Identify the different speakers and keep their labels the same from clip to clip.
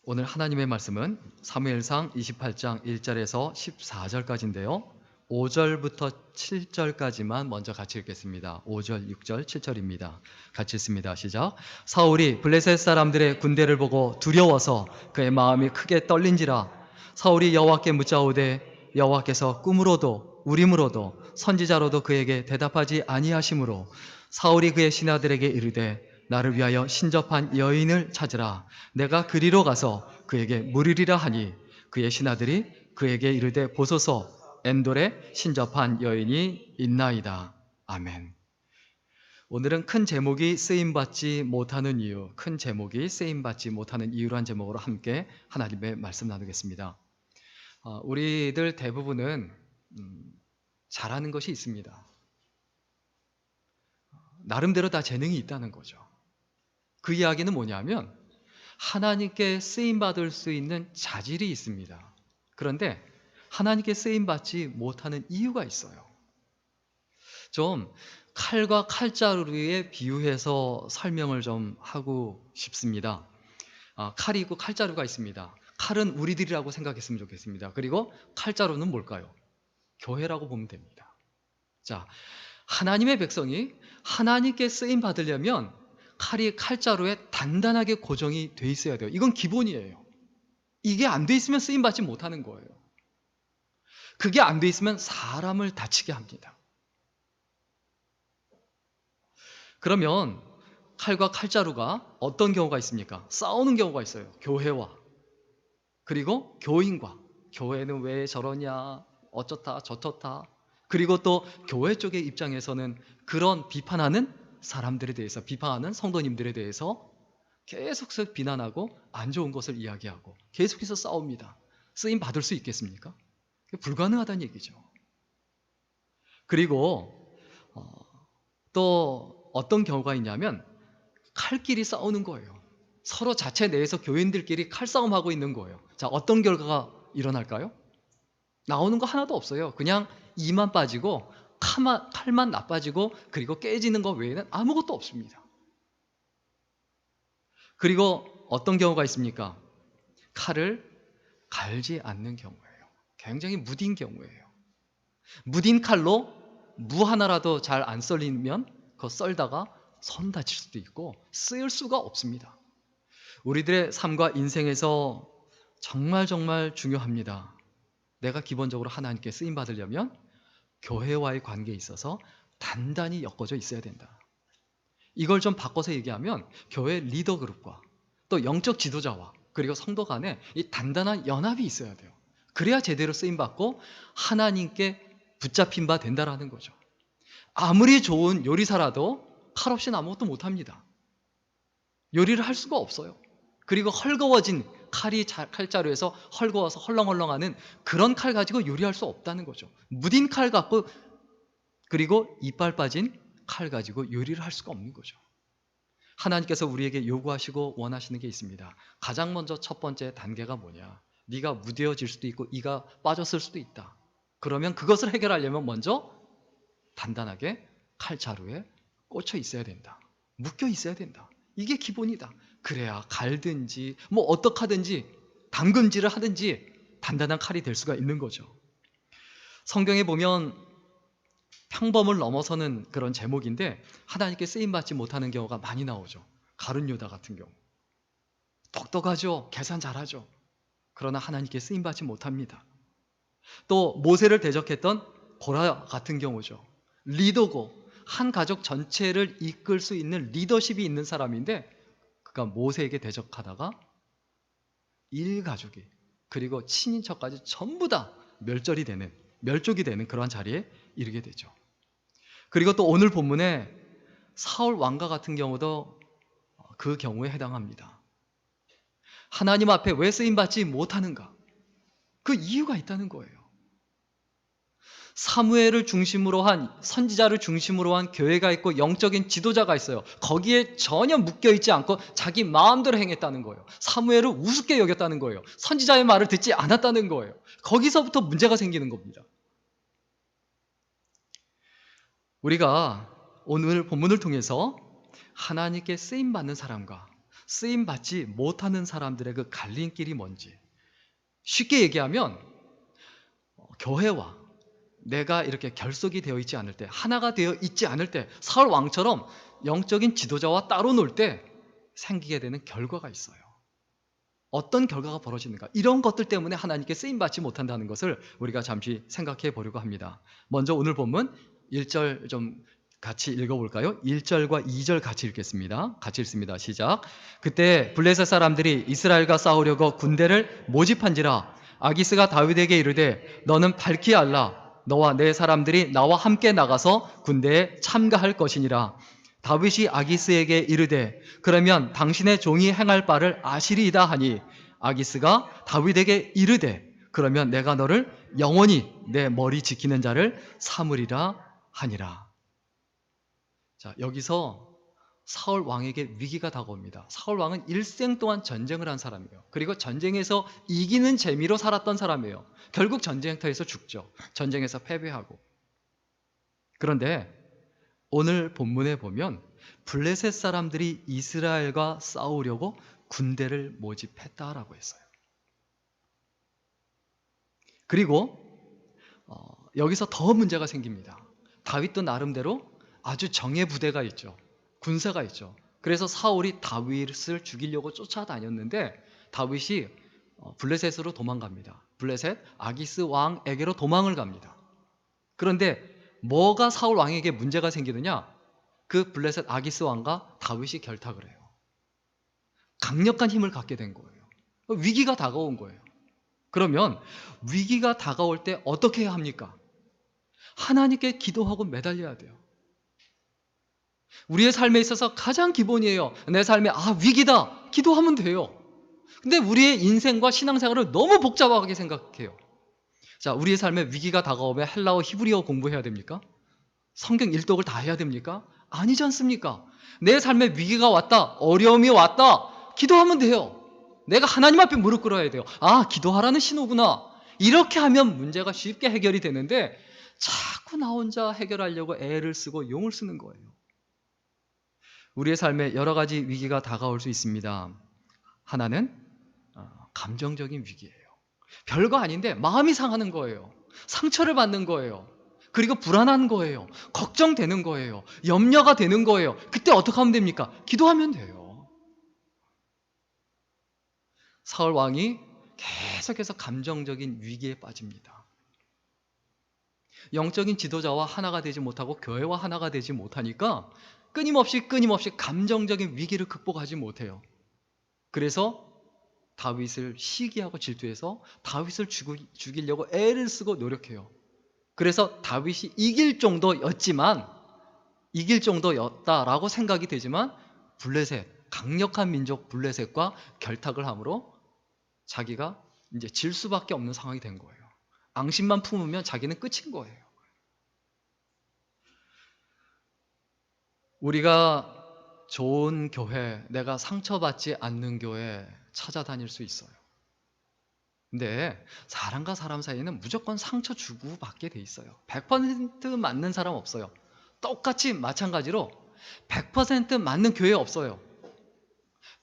Speaker 1: 오늘 하나님의 말씀은 사무엘상 28장 1절에서 14절까지인데요. 5절부터 7절까지만 먼저 같이 읽겠습니다. 5절, 6절, 7절입니다. 같이 읽습니다. 시작. 사울이 블레셋 사람들의 군대를 보고 두려워서 그의 마음이 크게 떨린지라. 사울이 여호와께 묻자오되 여호와께서 꿈으로도 우림으로도 선지자로도 그에게 대답하지 아니하시므로 사울이 그의 신하들에게 이르되 나를 위하여 신접한 여인을 찾으라. 내가 그리로 가서 그에게 물으리라 하니 그의 신하들이 그에게 이르되 보소서 엔돌에 신접한 여인이 있나이다. 아멘. 오늘은 큰 제목이 쓰임받지 못하는 이유, 큰 제목이 쓰임받지 못하는 이유란 제목으로 함께 하나님의 말씀 나누겠습니다. 우리들 대부분은 잘하는 것이 있습니다. 나름대로 다 재능이 있다는 거죠. 그 이야기는 뭐냐면 하나님께 쓰임받을 수 있는 자질이 있습니다. 그런데 하나님께 쓰임받지 못하는 이유가 있어요. 좀 칼과 칼자루에 비유해서 설명을 좀 하고 싶습니다. 칼이 있고 칼자루가 있습니다. 칼은 우리들이라고 생각했으면 좋겠습니다. 그리고 칼자루는 뭘까요? 교회라고 보면 됩니다. 자, 하나님의 백성이 하나님께 쓰임 받으려면 칼이 칼자루에 단단하게 고정이 돼 있어야 돼요. 이건 기본이에요. 이게 안 돼 있으면 쓰임 받지 못하는 거예요. 그게 안 돼 있으면 사람을 다치게 합니다. 그러면 칼과 칼자루가 어떤 경우가 있습니까? 싸우는 경우가 있어요. 교회와 그리고 교인과. 교회는 왜 저러냐, 어쩌다 저쩌다. 그리고 또 교회 쪽의 입장에서는 그런 비판하는 사람들에 대해서, 비판하는 성도님들에 대해서 계속해서 비난하고 안 좋은 것을 이야기하고 계속해서 싸웁니다. 쓰임 받을 수 있겠습니까? 불가능하다는 얘기죠. 그리고 또 어떤 경우가 있냐면 칼끼리 싸우는 거예요. 서로 자체 내에서 교인들끼리 칼싸움하고 있는 거예요. 자, 어떤 결과가 일어날까요? 나오는 거 하나도 없어요. 그냥 이만 빠지고 칼만 나빠지고 그리고 깨지는 것 외에는 아무것도 없습니다. 그리고 어떤 경우가 있습니까? 칼을 갈지 않는 경우예요. 굉장히 무딘 경우예요. 무딘 칼로 무 하나라도 잘 안 썰리면 그거 썰다가 손 다칠 수도 있고 쓰일 수가 없습니다. 우리들의 삶과 인생에서 정말 중요합니다. 내가 기본적으로 하나님께 쓰임 받으려면 교회와의 관계에 있어서 단단히 엮어져 있어야 된다. 이걸 좀 바꿔서 얘기하면 교회 리더 그룹과 또 영적 지도자와 그리고 성도 간에 이 단단한 연합이 있어야 돼요. 그래야 제대로 쓰임 받고 하나님께 붙잡힌 바 된다라는 거죠. 아무리 좋은 요리사라도 칼 없이는 아무것도 못합니다. 요리를 할 수가 없어요. 그리고 헐거워진 칼자루에서 헐거워서 헐렁헐렁하는 그런 칼 가지고 요리할 수 없다는 거죠. 무딘 칼 갖고 그리고 이빨 빠진 칼 가지고 요리를 할 수가 없는 거죠. 하나님께서 우리에게 요구하시고 원하시는 게 있습니다. 가장 먼저 첫 번째 단계가 뭐냐? 네가 무뎌질 수도 있고 이가 빠졌을 수도 있다. 그러면 그것을 해결하려면 먼저 단단하게 칼자루에 꽂혀 있어야 된다. 묶여 있어야 된다. 이게 기본이다. 그래야 갈든지 뭐 어떻게 하든지 담금질을 하든지 단단한 칼이 될 수가 있는 거죠. 성경에 보면 평범을 넘어서는 그런 제목인데 하나님께 쓰임받지 못하는 경우가 많이 나오죠. 가룟 유다 같은 경우. 똑똑하죠. 계산 잘하죠. 그러나 하나님께 쓰임받지 못합니다. 또 모세를 대적했던 고라 같은 경우죠. 리더고 한 가족 전체를 이끌 수 있는 리더십이 있는 사람인데 그가 모세에게 대적하다가 일가족이 그리고 친인척까지 전부 다 멸족이 되는 그러한 자리에 이르게 되죠. 그리고 또 오늘 본문에 사울 왕과 같은 경우도 그 경우에 해당합니다. 하나님 앞에 왜 쓰임받지 못하는가? 그 이유가 있다는 거예요. 사무엘을 중심으로 한 선지자를 중심으로 한 교회가 있고 영적인 지도자가 있어요. 거기에 전혀 묶여있지 않고 자기 마음대로 행했다는 거예요. 사무엘을 우습게 여겼다는 거예요. 선지자의 말을 듣지 않았다는 거예요. 거기서부터 문제가 생기는 겁니다. 우리가 오늘 본문을 통해서 하나님께 쓰임받는 사람과 쓰임 받지 못하는 사람들의 그 갈림길이 뭔지, 쉽게 얘기하면 교회와 내가 이렇게 결속이 되어 있지 않을 때, 하나가 되어 있지 않을 때, 사울 왕처럼 영적인 지도자와 따로 놀 때 생기게 되는 결과가 있어요. 어떤 결과가 벌어지는가? 이런 것들 때문에 하나님께 쓰임받지 못한다는 것을 우리가 잠시 생각해 보려고 합니다. 먼저 오늘 본문 1절 좀 같이 읽어볼까요? 1절과 2절 같이 읽겠습니다. 같이 읽습니다. 시작. 그때 블레셋 사람들이 이스라엘과 싸우려고 군대를 모집한지라 아기스가 다윗에게 이르되 너는 밝히 알라. 너와 내 사람들이 나와 함께 나가서 군대에 참가할 것이니라. 다윗이 아기스에게 이르되 그러면 당신의 종이 행할 바를 아시리이다 하니 아기스가 다윗에게 이르되 그러면 내가 너를 영원히 내 머리 지키는 자를 삼으리라 하니라. 자, 여기서 사울 왕에게 위기가 다가옵니다. 사울 왕은 일생 동안 전쟁을 한 사람이에요. 그리고 전쟁에서 이기는 재미로 살았던 사람이에요. 결국 전쟁터에서 죽죠. 전쟁에서 패배하고. 그런데 오늘 본문에 보면 블레셋 사람들이 이스라엘과 싸우려고 군대를 모집했다라고 했어요. 그리고 여기서 더 문제가 생깁니다. 다윗도 나름대로 아주 정예 부대가 있죠. 군사가 있죠. 그래서 사울이 다윗을 죽이려고 쫓아다녔는데 다윗이 블레셋으로 도망갑니다. 블레셋 아기스 왕에게로 도망을 갑니다. 그런데 뭐가 사울 왕에게 문제가 생기느냐? 그 블레셋 아기스 왕과 다윗이 결탁을 해요. 강력한 힘을 갖게 된 거예요. 위기가 다가온 거예요. 그러면 위기가 다가올 때 어떻게 해야 합니까? 하나님께 기도하고 매달려야 돼요. 우리의 삶에 있어서 가장 기본이에요. 내 삶에 위기다. 기도하면 돼요. 근데 우리의 인생과 신앙생활을 너무 복잡하게 생각해요. 자, 우리의 삶에 위기가 다가오면 헬라어, 히브리어 공부해야 됩니까? 성경 일독을 다 해야 됩니까? 아니지 않습니까? 내 삶에 위기가 왔다, 어려움이 왔다, 기도하면 돼요. 내가 하나님 앞에 무릎 꿇어야 돼요. 기도하라는 신호구나. 이렇게 하면 문제가 쉽게 해결이 되는데 자꾸 나 혼자 해결하려고 애를 쓰고 용을 쓰는 거예요. 우리의 삶에 여러 가지 위기가 다가올 수 있습니다. 하나는 감정적인 위기예요. 별거 아닌데 마음이 상하는 거예요. 상처를 받는 거예요. 그리고 불안한 거예요. 걱정되는 거예요. 염려가 되는 거예요. 그때 어떻게 하면 됩니까? 기도하면 돼요. 사울 왕이 계속해서 감정적인 위기에 빠집니다. 영적인 지도자와 하나가 되지 못하고 교회와 하나가 되지 못하니까 끊임없이 감정적인 위기를 극복하지 못해요. 그래서 다윗을 시기하고 질투해서 다윗을 죽이려고 애를 쓰고 노력해요. 그래서 다윗이 이길 정도였다라고 생각이 되지만 블레셋, 강력한 민족 블레셋과 결탁을 함으로 자기가 이제 질 수밖에 없는 상황이 된 거예요. 앙심만 품으면 자기는 끝인 거예요. 우리가 좋은 교회, 내가 상처받지 않는 교회 찾아다닐 수 있어요. 근데 사람과 사람 사이에는 무조건 상처 주고받게 돼 있어요. 100% 맞는 사람 없어요. 똑같이 마찬가지로 100% 맞는 교회 없어요.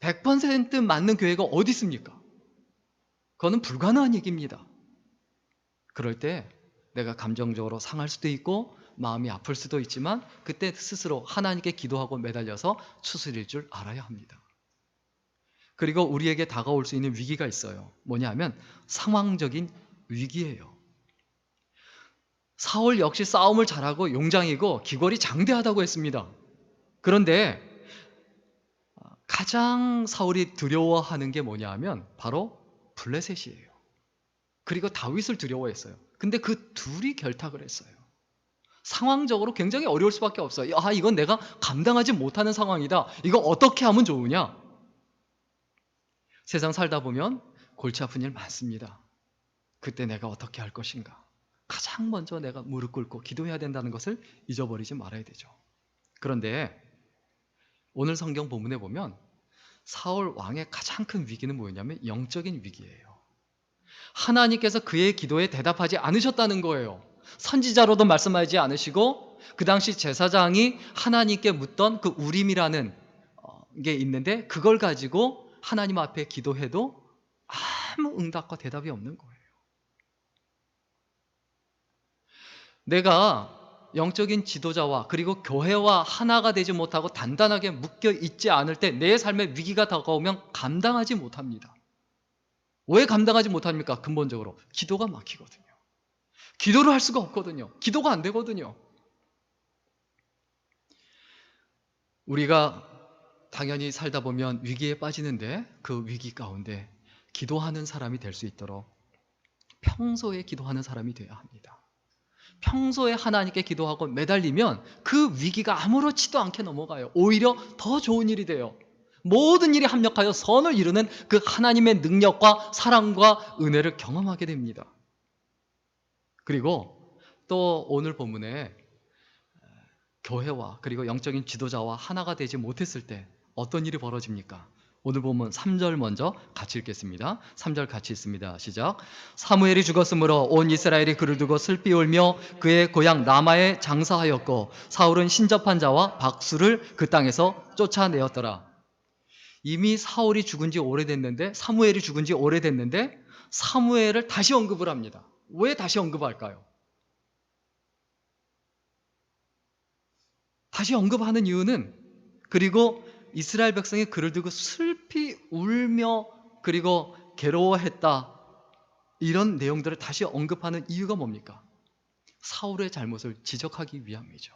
Speaker 1: 100% 맞는 교회가 어디 있습니까? 그거는 불가능한 얘기입니다. 그럴 때 내가 감정적으로 상할 수도 있고 마음이 아플 수도 있지만 그때 스스로 하나님께 기도하고 매달려서 추스릴 줄 알아야 합니다. 그리고 우리에게 다가올 수 있는 위기가 있어요. 뭐냐면 상황적인 위기예요. 사울 역시 싸움을 잘하고 용장이고 기골이 장대하다고 했습니다. 그런데 가장 사울이 두려워하는 게 뭐냐 하면 바로 블레셋이에요. 그리고 다윗을 두려워했어요. 근데 그 둘이 결탁을 했어요. 상황적으로 굉장히 어려울 수밖에 없어요. 이건 내가 감당하지 못하는 상황이다. 이거 어떻게 하면 좋으냐? 세상 살다 보면 골치 아픈 일 많습니다. 그때 내가 어떻게 할 것인가? 가장 먼저 내가 무릎 꿇고 기도해야 된다는 것을 잊어버리지 말아야 되죠. 그런데 오늘 성경 본문에 보면 사울 왕의 가장 큰 위기는 뭐였냐면 영적인 위기예요. 하나님께서 그의 기도에 대답하지 않으셨다는 거예요. 선지자로도 말씀하지 않으시고 그 당시 제사장이 하나님께 묻던 그 우림이라는 게 있는데 그걸 가지고 하나님 앞에 기도해도 아무 응답과 대답이 없는 거예요. 내가 영적인 지도자와 그리고 교회와 하나가 되지 못하고 단단하게 묶여 있지 않을 때 내 삶의 위기가 다가오면 감당하지 못합니다. 왜 감당하지 못합니까? 근본적으로 기도가 막히거든요. 기도를 할 수가 없거든요. 기도가 안 되거든요. 우리가 당연히 살다 보면 위기에 빠지는데 그 위기 가운데 기도하는 사람이 될 수 있도록 평소에 기도하는 사람이 되어야 합니다. 평소에 하나님께 기도하고 매달리면 그 위기가 아무렇지도 않게 넘어가요. 오히려 더 좋은 일이 돼요. 모든 일이 합력하여 선을 이루는 그 하나님의 능력과 사랑과 은혜를 경험하게 됩니다. 그리고 또 오늘 본문에 교회와 그리고 영적인 지도자와 하나가 되지 못했을 때 어떤 일이 벌어집니까? 오늘 보면 3절 먼저 같이 읽겠습니다. 3절 같이 읽습니다. 시작. 사무엘이 죽었으므로 온 이스라엘이 그를 두고 슬피 울며 그의 고향 라마에 장사하였고 사울은 신접한 자와 박수를 그 땅에서 쫓아내었더라. 이미 사울이 죽은 지 오래됐는데 사무엘이 죽은 지 오래됐는데 사무엘을 다시 언급을 합니다. 왜 다시 언급할까요? 다시 언급하는 이유는 그리고 이스라엘 백성이 그를 두고 슬피 울며 그리고 괴로워했다. 이런 내용들을 다시 언급하는 이유가 뭡니까? 사울의 잘못을 지적하기 위함이죠.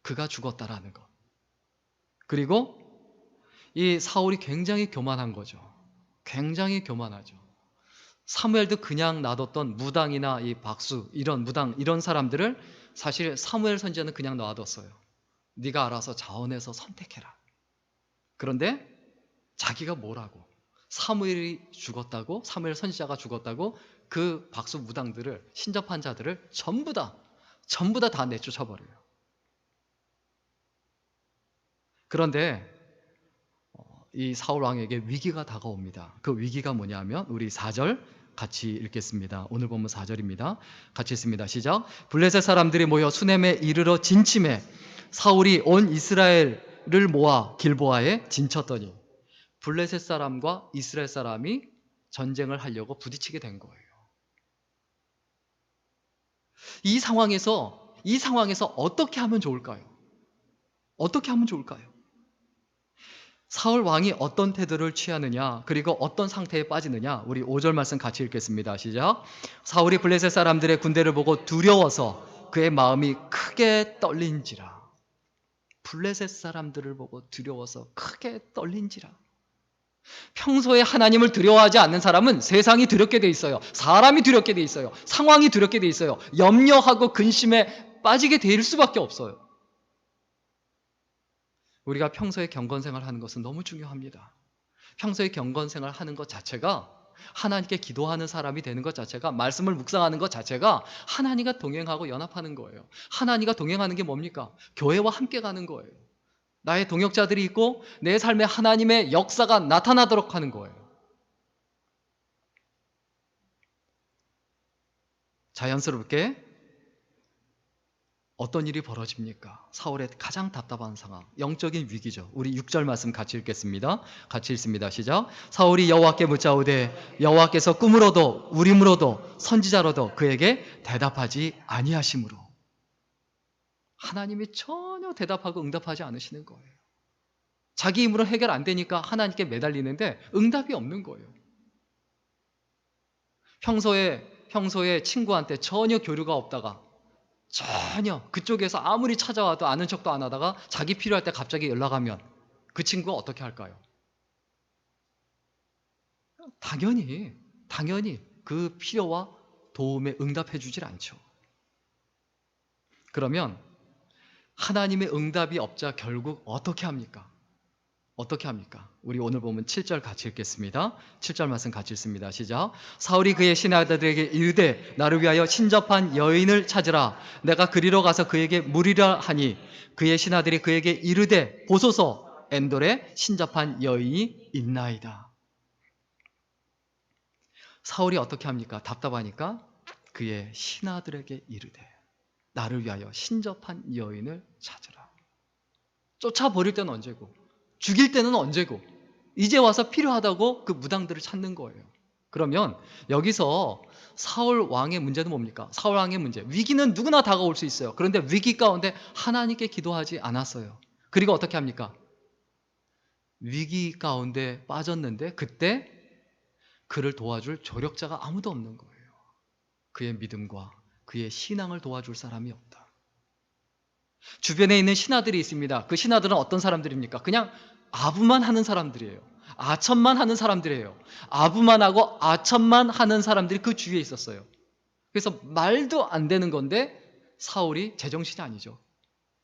Speaker 1: 그가 죽었다라는 것. 그리고 이 사울이 굉장히 교만한 거죠. 굉장히 교만하죠. 사무엘도 그냥 놔뒀던 무당이나 이 박수 이런 무당 이런 사람들을 사실 사무엘 선지자는 그냥 놔뒀어요. 네가 알아서 자원해서 선택해라. 그런데 자기가 뭐라고 사무엘이 죽었다고 사무엘 선지자가 죽었다고 그 박수 무당들을 신접한 자들을 전부 다 내쫓아버려요. 그런데 이 사울 왕에게 위기가 다가옵니다. 그 위기가 뭐냐면 우리 4절 같이 읽겠습니다. 오늘 보면 4절입니다. 같이 읽습니다. 시작. 블레셋 사람들이 모여 수넴에 이르러 진침해 사울이 온 이스라엘을 모아 길보아에 진쳤더니 블레셋 사람과 이스라엘 사람이 전쟁을 하려고 부딪히게 된 거예요. 이 상황에서 어떻게 하면 좋을까요? 어떻게 하면 좋을까요? 사울 왕이 어떤 태도를 취하느냐 그리고 어떤 상태에 빠지느냐 우리 5절 말씀 같이 읽겠습니다. 시작. 사울이 블레셋 사람들의 군대를 보고 두려워서 그의 마음이 크게 떨린지라. 블레셋 사람들을 보고 두려워서 크게 떨린지라. 평소에 하나님을 두려워하지 않는 사람은 세상이 두렵게 돼 있어요. 사람이 두렵게 돼 있어요. 상황이 두렵게 돼 있어요. 염려하고 근심에 빠지게 될 수밖에 없어요. 우리가 평소에 경건생활 하는 것은 너무 중요합니다. 평소에 경건생활 하는 것 자체가 하나님께 기도하는 사람이 되는 것 자체가 말씀을 묵상하는 것 자체가 하나님과 동행하고 연합하는 거예요. 하나님과 동행하는 게 뭡니까? 교회와 함께 가는 거예요. 나의 동역자들이 있고 내 삶에 하나님의 역사가 나타나도록 하는 거예요. 자연스럽게 어떤 일이 벌어집니까? 사울의 가장 답답한 상황, 영적인 위기죠. 우리 6절 말씀 같이 읽겠습니다. 같이 읽습니다. 시작. 사울이 여호와께 묻자오되 여호와께서 꿈으로도 우림으로도 선지자로도 그에게 대답하지 아니하심으로. 하나님이 전혀 대답하고 응답하지 않으시는 거예요. 자기 힘으로 해결 안 되니까 하나님께 매달리는데 응답이 없는 거예요. 평소에 친구한테 전혀 교류가 없다가 전혀 그쪽에서 아무리 찾아와도 아는 척도 안 하다가 자기 필요할 때 갑자기 연락하면 그 친구가 어떻게 할까요? 당연히 그 필요와 도움에 응답해 주질 않죠. 그러면 하나님의 응답이 없자 결국 어떻게 합니까? 어떻게 합니까? 우리 오늘 보면 7절 같이 읽겠습니다. 7절 말씀 같이 읽습니다. 시작. 사울이 그의 신하들에게 이르되 나를 위하여 신접한 여인을 찾으라. 내가 그리로 가서 그에게 물으려 하니 그의 신하들이 그에게 이르되 보소서 엔돌에 신접한 여인이 있나이다. 사울이 어떻게 합니까? 답답하니까 그의 신하들에게 이르되 나를 위하여 신접한 여인을 찾으라. 쫓아버릴 때는 언제고 죽일 때는 언제고 이제 와서 필요하다고 그 무당들을 찾는 거예요. 그러면 여기서 사울 왕의 문제는 뭡니까? 사울 왕의 문제. 위기는 누구나 다가올 수 있어요. 그런데 위기 가운데 하나님께 기도하지 않았어요. 그리고 어떻게 합니까? 위기 가운데 빠졌는데 그때 그를 도와줄 조력자가 아무도 없는 거예요. 그의 믿음과 그의 신앙을 도와줄 사람이 없다. 주변에 있는 신하들이 있습니다. 그 신하들은 어떤 사람들입니까? 그냥 아부만 하는 사람들이에요. 아첨만 하는 사람들이에요. 아부만 하고 아첨만 하는 사람들이 그 주위에 있었어요. 그래서 말도 안 되는 건데 사울이 제정신이 아니죠.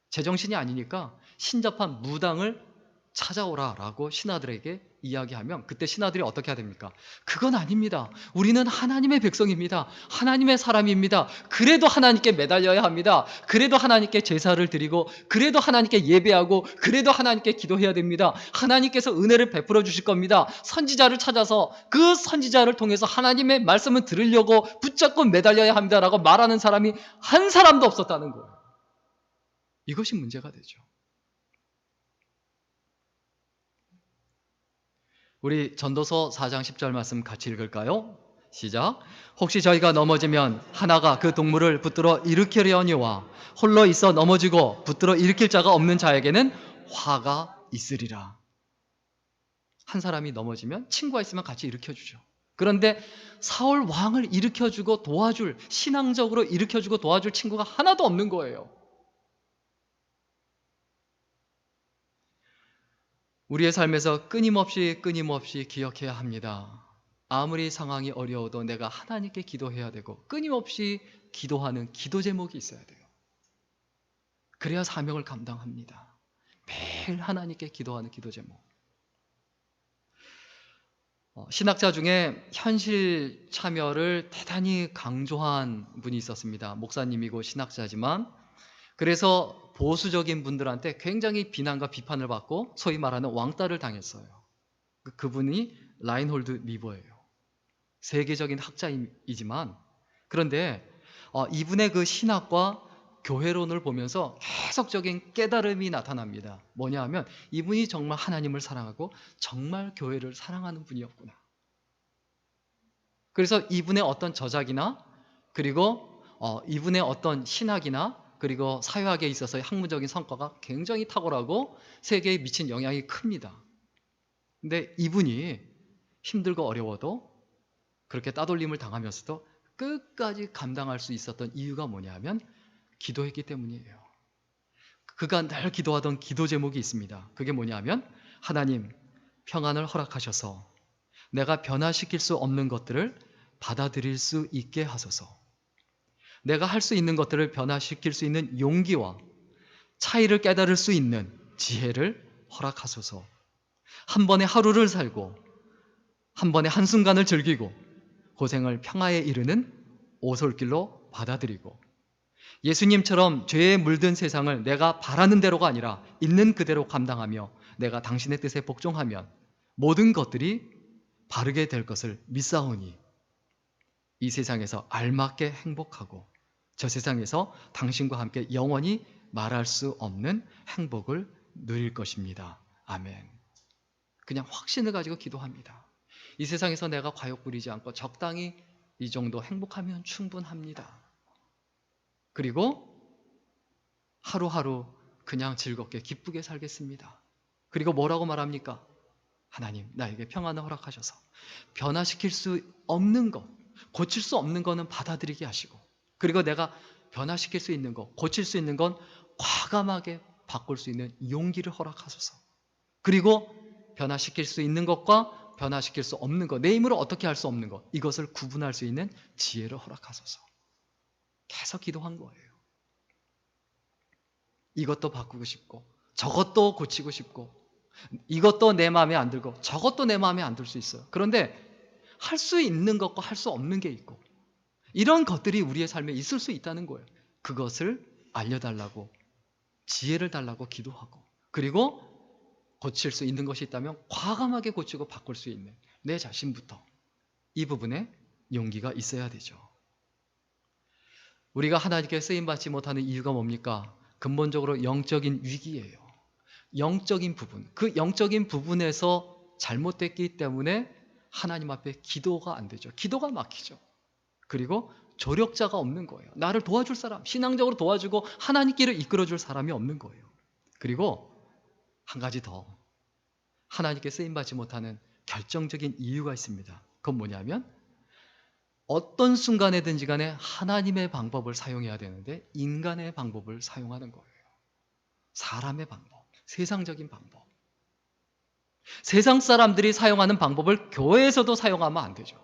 Speaker 1: 제정신이 아니니까 신접한 무당을 찾아오라라고 신하들에게 이야기하면 그때 신하들이 어떻게 해야 됩니까? 그건 아닙니다. 우리는 하나님의 백성입니다. 하나님의 사람입니다. 그래도 하나님께 매달려야 합니다. 그래도 하나님께 제사를 드리고 그래도 하나님께 예배하고 그래도 하나님께 기도해야 됩니다. 하나님께서 은혜를 베풀어 주실 겁니다. 선지자를 찾아서 그 선지자를 통해서 하나님의 말씀을 들으려고 붙잡고 매달려야 합니다라고 말하는 사람이 한 사람도 없었다는 거예요. 이것이 문제가 되죠. 우리 전도서 4장 10절 말씀 같이 읽을까요? 시작. 혹시 저희가 넘어지면 하나가 그 동물을 붙들어 일으키려니와 홀로 있어 넘어지고 붙들어 일으킬 자가 없는 자에게는 화가 있으리라. 한 사람이 넘어지면 친구가 있으면 같이 일으켜주죠. 그런데 사울 왕을 일으켜주고 도와줄, 신앙적으로 일으켜주고 도와줄 친구가 하나도 없는 거예요. 우리의 삶에서 끊임없이 기억해야 합니다. 아무리 상황이 어려워도 내가 하나님께 기도해야 되고 끊임없이 기도하는 기도 제목이 있어야 돼요. 그래야 사명을 감당합니다. 매일 하나님께 기도하는 기도 제목. 신학자 중에 현실 참여를 대단히 강조한 분이 있었습니다. 목사님이고 신학자지만 그래서 보수적인 분들한테 굉장히 비난과 비판을 받고 소위 말하는 왕따를 당했어요. 그분이 라인홀드 리버예요. 세계적인 학자이지만 그런데 이분의 그 신학과 교회론을 보면서 계속적인 깨달음이 나타납니다. 뭐냐 하면 이분이 정말 하나님을 사랑하고 정말 교회를 사랑하는 분이었구나. 그래서 이분의 어떤 저작이나 그리고 이분의 어떤 신학이나 그리고 사회학에 있어서의 학문적인 성과가 굉장히 탁월하고 세계에 미친 영향이 큽니다. 근데 이분이 힘들고 어려워도 그렇게 따돌림을 당하면서도 끝까지 감당할 수 있었던 이유가 뭐냐면 기도했기 때문이에요. 그가 늘 기도하던 기도 제목이 있습니다. 그게 뭐냐면 하나님 평안을 허락하셔서 내가 변화시킬 수 없는 것들을 받아들일 수 있게 하소서. 내가 할 수 있는 것들을 변화시킬 수 있는 용기와 차이를 깨달을 수 있는 지혜를 허락하소서. 한 번에 하루를 살고 한 번에 한순간을 즐기고 고생을 평화에 이르는 오솔길로 받아들이고 예수님처럼 죄에 물든 세상을 내가 바라는 대로가 아니라 있는 그대로 감당하며 내가 당신의 뜻에 복종하면 모든 것들이 바르게 될 것을 믿사오니 이 세상에서 알맞게 행복하고 저 세상에서 당신과 함께 영원히 말할 수 없는 행복을 누릴 것입니다. 아멘. 그냥 확신을 가지고 기도합니다. 이 세상에서 내가 과욕 부리지 않고 적당히 이 정도 행복하면 충분합니다. 그리고 하루하루 그냥 즐겁게 기쁘게 살겠습니다. 그리고 뭐라고 말합니까? 하나님 나에게 평안을 허락하셔서 변화시킬 수 없는 것, 고칠 수 없는 것은 받아들이게 하시고 그리고 내가 변화시킬 수 있는 것, 고칠 수 있는 건 과감하게 바꿀 수 있는 용기를 허락하소서. 그리고 변화시킬 수 있는 것과 변화시킬 수 없는 것, 내 힘으로 어떻게 할 수 없는 것, 이것을 구분할 수 있는 지혜를 허락하소서. 계속 기도한 거예요. 이것도 바꾸고 싶고 저것도 고치고 싶고 이것도 내 마음에 안 들고 저것도 내 마음에 안 들 수 있어요. 그런데 할 수 있는 것과 할 수 없는 게 있고 이런 것들이 우리의 삶에 있을 수 있다는 거예요. 그것을 알려달라고 지혜를 달라고 기도하고 그리고 고칠 수 있는 것이 있다면 과감하게 고치고 바꿀 수 있는 내 자신부터 이 부분에 용기가 있어야 되죠. 우리가 하나님께 쓰임받지 못하는 이유가 뭡니까? 근본적으로 영적인 위기예요. 영적인 부분, 그 영적인 부분에서 잘못됐기 때문에 하나님 앞에 기도가 안 되죠. 기도가 막히죠. 그리고 조력자가 없는 거예요. 나를 도와줄 사람, 신앙적으로 도와주고 하나님께를 이끌어줄 사람이 없는 거예요. 그리고 한 가지 더, 하나님께 쓰임받지 못하는 결정적인 이유가 있습니다. 그건 뭐냐면 어떤 순간에든지 간에 하나님의 방법을 사용해야 되는데 인간의 방법을 사용하는 거예요. 사람의 방법, 세상적인 방법. 세상 사람들이 사용하는 방법을 교회에서도 사용하면 안 되죠.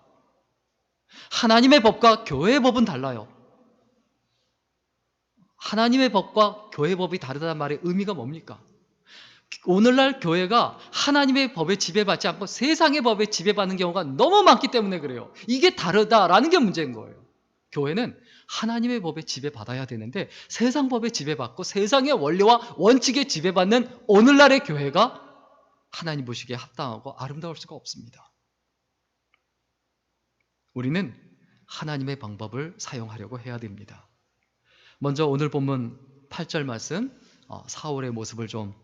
Speaker 1: 하나님의 법과 교회의 법은 달라요. 하나님의 법과 교회의 법이 다르다는 말의 의미가 뭡니까? 오늘날 교회가 하나님의 법에 지배받지 않고 세상의 법에 지배받는 경우가 너무 많기 때문에 그래요. 이게 다르다라는 게 문제인 거예요. 교회는 하나님의 법에 지배받아야 되는데 세상 법에 지배받고 세상의 원리와 원칙에 지배받는 오늘날의 교회가 하나님 보시기에 합당하고 아름다울 수가 없습니다. 우리는 하나님의 방법을 사용하려고 해야 됩니다. 먼저 오늘 본문 8절 말씀, 사울의 모습을 좀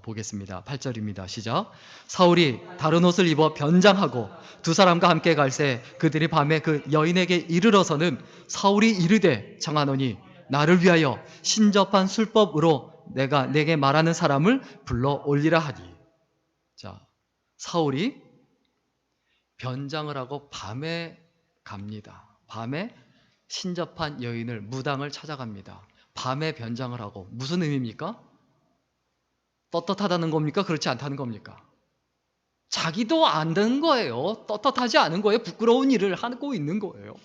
Speaker 1: 보겠습니다. 8절입니다. 시작. 사울이 다른 옷을 입어 변장하고 두 사람과 함께 갈새 그들이 밤에 그 여인에게 이르러서는 사울이 이르되 청하노니 나를 위하여 신접한 술법으로 내가 내게 말하는 사람을 불러 올리라 하니. 자, 사울이 변장을 하고 밤에 갑니다. 밤에 신접한 여인을, 무당을 찾아갑니다. 밤에 변장을 하고 무슨 의미입니까? 떳떳하다는 겁니까? 그렇지 않다는 겁니까? 자기도 안 되는 거예요. 떳떳하지 않은 거예요. 부끄러운 일을 하고 있는 거예요.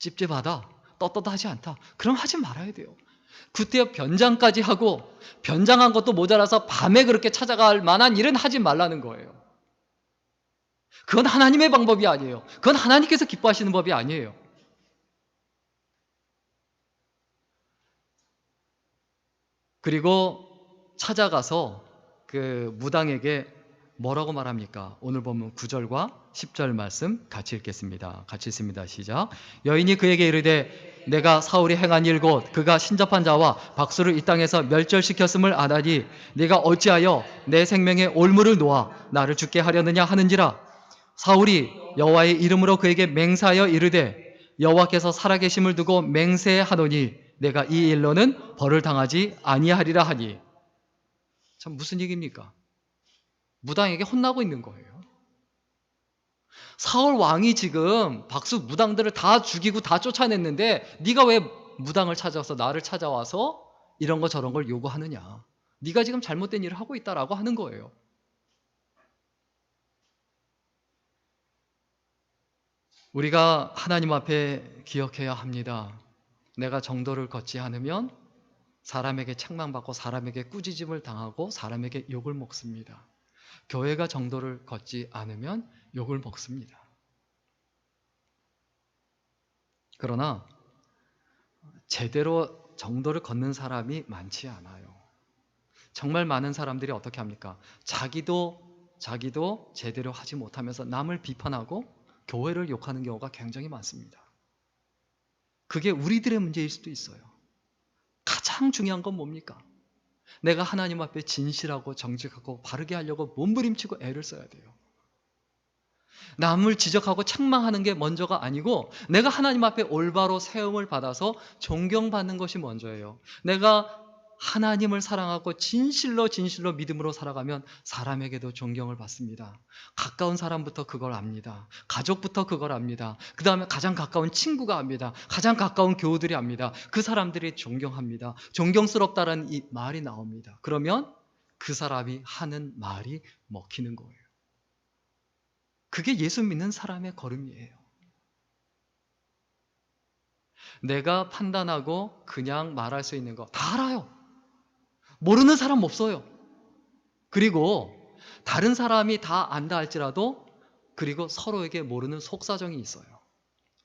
Speaker 1: 찝찝하다, 떳떳하지 않다, 그럼 하지 말아야 돼요. 그때 변장까지 하고 변장한 것도 모자라서 밤에 그렇게 찾아갈 만한 일은 하지 말라는 거예요. 그건 하나님의 방법이 아니에요. 그건 하나님께서 기뻐하시는 법이 아니에요. 그리고 찾아가서 그 무당에게 뭐라고 말합니까? 오늘 보면 9절과 10절 말씀 같이 읽겠습니다. 같이 읽습니다. 시작. 여인이 그에게 이르되 내가 사울이 행한 일 곧 그가 신접한 자와 박수를 이 땅에서 멸절시켰음을 아나니 네가 어찌하여 내 생명의 올무를 놓아 나를 죽게 하려느냐 하는지라. 사울이 여호와의 이름으로 그에게 맹세하여 이르되 여호와께서 살아계심을 두고 맹세하노니 내가 이 일로는 벌을 당하지 아니하리라 하니. 참 무슨 얘기입니까? 무당에게 혼나고 있는 거예요. 사울 왕이 지금 박수 무당들을 다 죽이고 다 쫓아냈는데 네가 왜 무당을 찾아와서 나를 찾아와서 이런 거 저런 걸 요구하느냐. 네가 지금 잘못된 일을 하고 있다라고 하는 거예요. 우리가 하나님 앞에 기억해야 합니다. 내가 정도를 걷지 않으면 사람에게 책망받고 사람에게 꾸짖음을 당하고 사람에게 욕을 먹습니다. 교회가 정도를 걷지 않으면 욕을 먹습니다. 그러나 제대로 정도를 걷는 사람이 많지 않아요. 정말 많은 사람들이 어떻게 합니까? 자기도 제대로 하지 못하면서 남을 비판하고 교회를 욕하는 경우가 굉장히 많습니다. 그게 우리들의 문제일 수도 있어요. 가장 중요한 건 뭡니까? 내가 하나님 앞에 진실하고 정직하고 바르게 하려고 몸부림치고 애를 써야 돼요. 남을 지적하고 책망하는 게 먼저가 아니고 내가 하나님 앞에 올바로 세움을 받아서 존경받는 것이 먼저예요. 내가 하나님을 사랑하고 진실로 믿음으로 살아가면 사람에게도 존경을 받습니다. 가까운 사람부터 그걸 압니다. 가족부터 그걸 압니다. 그 다음에 가장 가까운 친구가 압니다. 가장 가까운 교우들이 압니다. 그 사람들이 존경합니다. 존경스럽다라는 이 말이 나옵니다. 그러면 그 사람이 하는 말이 먹히는 거예요. 그게 예수 믿는 사람의 걸음이에요. 내가 판단하고 그냥 말할 수 있는 거 다 알아요. 모르는 사람 없어요. 그리고 다른 사람이 다 안다 할지라도 그리고 서로에게 모르는 속사정이 있어요.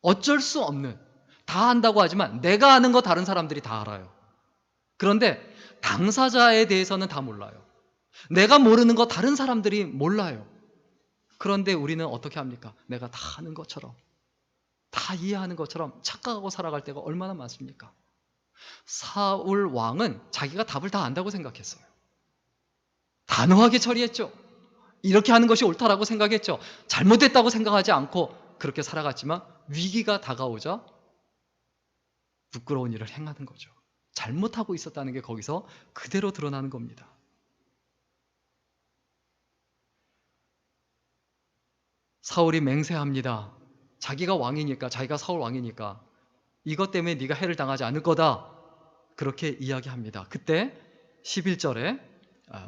Speaker 1: 어쩔 수 없는, 다 안다고 하지만 내가 아는 거 다른 사람들이 다 알아요. 그런데 당사자에 대해서는 다 몰라요. 내가 모르는 거 다른 사람들이 몰라요. 그런데 우리는 어떻게 합니까? 내가 다 아는 것처럼, 다 이해하는 것처럼 착각하고 살아갈 때가 얼마나 많습니까? 사울 왕은 자기가 답을 다 안다고 생각했어요. 단호하게 처리했죠. 이렇게 하는 것이 옳다라고 생각했죠. 잘못됐다고 생각하지 않고 그렇게 살아갔지만 위기가 다가오자 부끄러운 일을 행하는 거죠. 잘못하고 있었다는 게 거기서 그대로 드러나는 겁니다. 사울이 맹세합니다. 자기가 왕이니까, 자기가 사울 왕이니까 이것 때문에 네가 해를 당하지 않을 거다. 그렇게 이야기합니다. 그때 11절에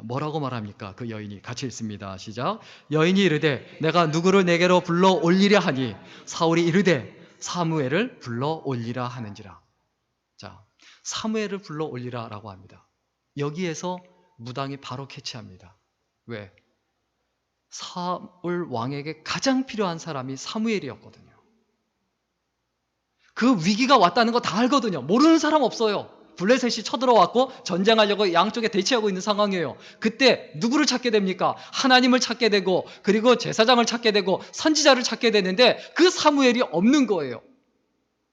Speaker 1: 뭐라고 말합니까? 그 여인이 같이 읽습니다. 시작. 여인이 이르되 내가 누구를 내게로 불러 올리랴 하니 사울이 이르되 사무엘을 불러 올리라 하는지라. 자, 사무엘을 불러 올리라라고 합니다. 여기에서 무당이 바로 캐치합니다. 왜? 사울 왕에게 가장 필요한 사람이 사무엘이었거든요. 그 위기가 왔다는 거 다 알거든요. 모르는 사람 없어요. 블레셋이 쳐들어왔고 전쟁하려고 양쪽에 대치하고 있는 상황이에요. 그때 누구를 찾게 됩니까? 하나님을 찾게 되고 그리고 제사장을 찾게 되고 선지자를 찾게 되는데 그 사무엘이 없는 거예요.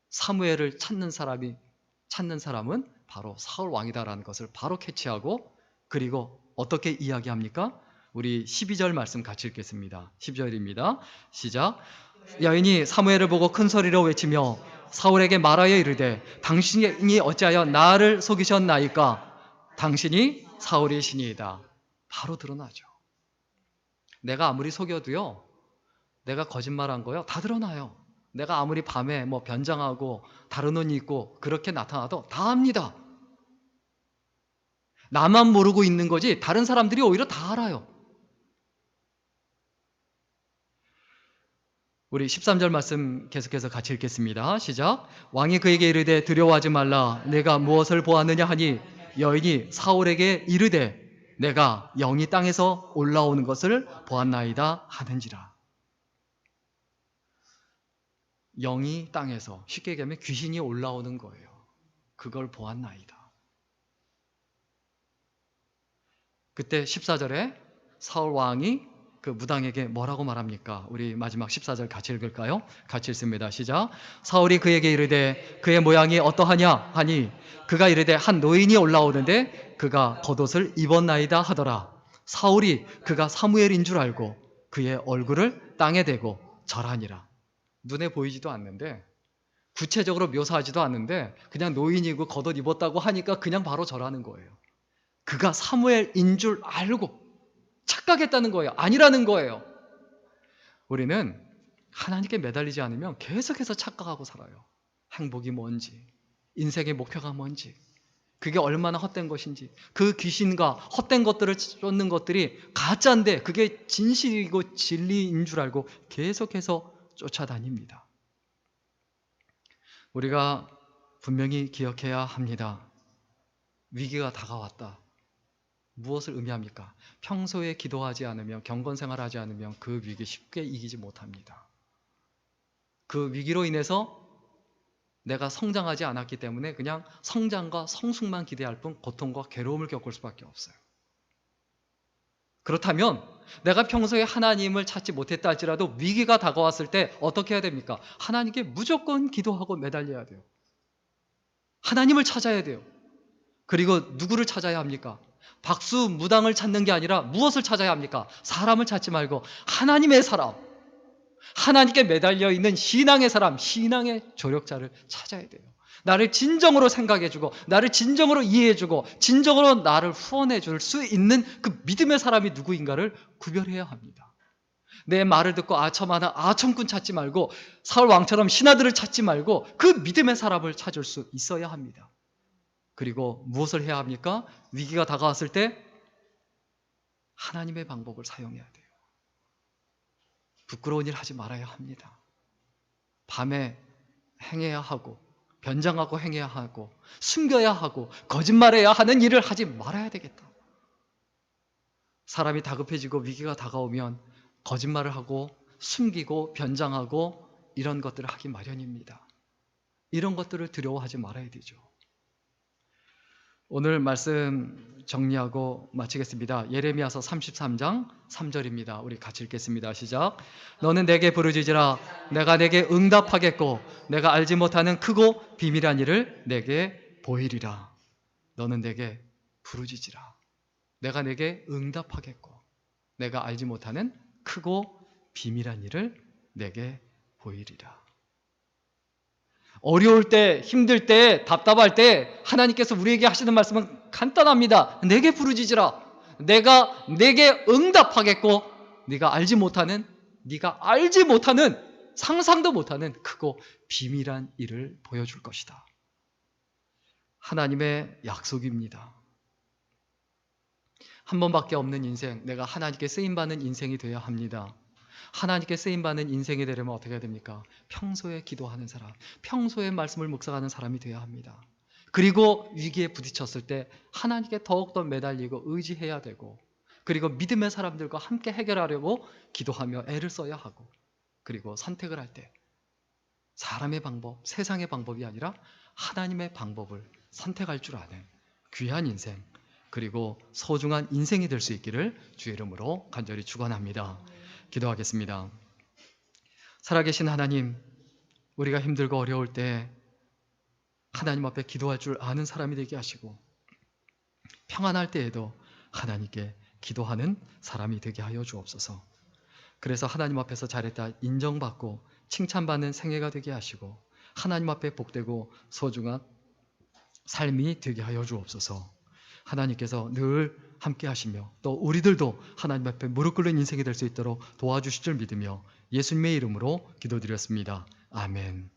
Speaker 1: 사무엘을 찾는 사람은 바로 사울 왕이다라는 것을 바로 캐치하고 그리고 어떻게 이야기합니까? 우리 12절 말씀 같이 읽겠습니다. 10절입니다. 시작. 여인이 사무엘을 보고 큰 소리로 외치며 사울에게 말하여 이르되 당신이 어찌하여 나를 속이셨나이까? 당신이 사울의 신이이다. 바로 드러나죠. 내가 아무리 속여도요, 내가 거짓말한 거요 다 드러나요. 내가 아무리 밤에 변장하고 다른 옷 입고 그렇게 나타나도 다 압니다. 나만 모르고 있는 거지 다른 사람들이 오히려 다 알아요. 우리 13절 말씀 계속해서 같이 읽겠습니다. 시작. 왕이 그에게 이르되 두려워하지 말라. 내가 무엇을 보았느냐 하니 여인이 사울에게 이르되 내가 영이 땅에서 올라오는 것을 보았나이다 하는지라. 영이 땅에서, 쉽게 얘기하면 귀신이 올라오는 거예요. 그걸 보았나이다. 그때 14절에 사울 왕이 그 무당에게 뭐라고 말합니까? 우리 마지막 14절 같이 읽을까요? 같이 읽습니다. 시작. 사울이 그에게 이르되 그의 모양이 어떠하냐 하니 그가 이르되 한 노인이 올라오는데 그가 겉옷을 입었나이다 하더라. 사울이 그가 사무엘인 줄 알고 그의 얼굴을 땅에 대고 절하니라. 눈에 보이지도 않는데 구체적으로 묘사하지도 않는데 그냥 노인이고 겉옷 입었다고 하니까 그냥 바로 절하는 거예요. 그가 사무엘인 줄 알고 착각했다는 거예요. 아니라는 거예요. 우리는 하나님께 매달리지 않으면 계속해서 착각하고 살아요. 행복이 뭔지, 인생의 목표가 뭔지, 그게 얼마나 헛된 것인지, 그 귀신과 헛된 것들을 쫓는 것들이 가짜인데 그게 진실이고 진리인 줄 알고 계속해서 쫓아다닙니다. 우리가 분명히 기억해야 합니다. 위기가 다가왔다. 무엇을 의미합니까? 평소에 기도하지 않으면, 경건생활하지 않으면 그 위기 쉽게 이기지 못합니다. 그 위기로 인해서 내가 성장하지 않았기 때문에 그냥 성장과 성숙만 기대할 뿐 고통과 괴로움을 겪을 수밖에 없어요. 그렇다면 내가 평소에 하나님을 찾지 못했다 할지라도 위기가 다가왔을 때 어떻게 해야 됩니까? 하나님께 무조건 기도하고 매달려야 돼요. 하나님을 찾아야 돼요. 그리고 누구를 찾아야 합니까? 박수 무당을 찾는 게 아니라 무엇을 찾아야 합니까? 사람을 찾지 말고 하나님의 사람, 하나님께 매달려 있는 신앙의 사람, 신앙의 조력자를 찾아야 돼요. 나를 진정으로 생각해주고 나를 진정으로 이해해주고 진정으로 나를 후원해줄 수 있는 그 믿음의 사람이 누구인가를 구별해야 합니다. 내 말을 듣고 아첨하나 아첨꾼 찾지 말고 사울 왕처럼 신하들을 찾지 말고 그 믿음의 사람을 찾을 수 있어야 합니다. 그리고 무엇을 해야 합니까? 위기가 다가왔을 때 하나님의 방법을 사용해야 돼요. 부끄러운 일 하지 말아야 합니다. 밤에 행해야 하고 변장하고 행해야 하고 숨겨야 하고 거짓말해야 하는 일을 하지 말아야 되겠다. 사람이 다급해지고 위기가 다가오면 거짓말을 하고 숨기고 변장하고 이런 것들을 하기 마련입니다. 이런 것들을 두려워하지 말아야 되죠. 오늘 말씀 정리하고 마치겠습니다. 예레미야서 33장 3절입니다. 우리 같이 읽겠습니다. 시작. 너는 내게 부르짖으라. 내가 내게 응답하겠고 내가 알지 못하는 크고 비밀한 일을 내게 보이리라. 너는 내게 부르짖으라. 내가 내게 응답하겠고 내가 알지 못하는 크고 비밀한 일을 내게 보이리라. 어려울 때, 힘들 때, 답답할 때 하나님께서 우리에게 하시는 말씀은 간단합니다. 내게 부르짖으라. 내가 내게 응답하겠고 네가 알지 못하는, 네가 알지 못하는, 상상도 못하는 크고 비밀한 일을 보여줄 것이다. 하나님의 약속입니다. 한 번밖에 없는 인생, 내가 하나님께 쓰임받는 인생이 되어야 합니다. 하나님께 쓰임받는 인생이 되려면 어떻게 해야 됩니까? 평소에 기도하는 사람, 평소에 말씀을 묵상하는 사람이 되어야 합니다. 그리고 위기에 부딪혔을 때 하나님께 더욱더 매달리고 의지해야 되고, 그리고 믿음의 사람들과 함께 해결하려고 기도하며 애를 써야 하고, 그리고 선택을 할 때 사람의 방법, 세상의 방법이 아니라 하나님의 방법을 선택할 줄 아는 귀한 인생, 그리고 소중한 인생이 될 수 있기를 주의 이름으로 간절히 축원합니다. 기도하겠습니다. 살아계신 하나님, 우리가 힘들고 어려울 때 하나님 앞에 기도할 줄 아는 사람이 되게 하시고, 평안할 때에도 하나님께 기도하는 사람이 되게 하여 주옵소서. 그래서 하나님 앞에서 잘했다 인정받고 칭찬받는 생애가 되게 하시고, 하나님 앞에 복되고 소중한 삶이 되게 하여 주옵소서. 하나님께서 늘 함께 하시며 또 우리들도 하나님 앞에 무릎 꿇는 인생이 될 수 있도록 도와주실 줄 믿으며 예수님의 이름으로 기도드렸습니다. 아멘.